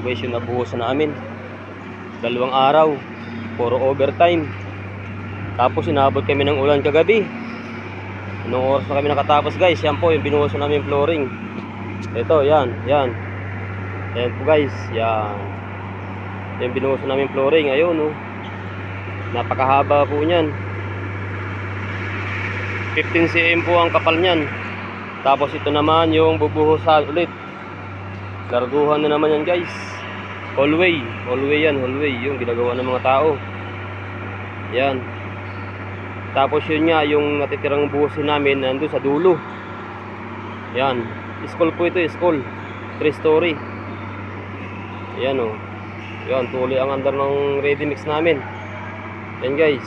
guys yung nabuhusan namin. 2 araw, puro overtime. Tapos inabot kami ng ulan kagabi. Anong oras na kami nakatapos guys? Yan po yung binuhusan namin flooring. Ito, yan. Yan po guys, yan. Yung binuhusan namin flooring, ayun oh. Napakahaba po niyan. 15 cm po ang kapal niyan. Tapos ito naman yung bubuhusan ulit. Larguhan na naman yan guys. Hallway yan, hallway yung ginagawa ng mga tao. Yan. Tapos yun nga, yung natitirang buhusin namin nandun sa dulo. Yan. School po ito, school. 3 story. Yan o. Yan, tuloy ang andar ng ready mix namin. Yan guys.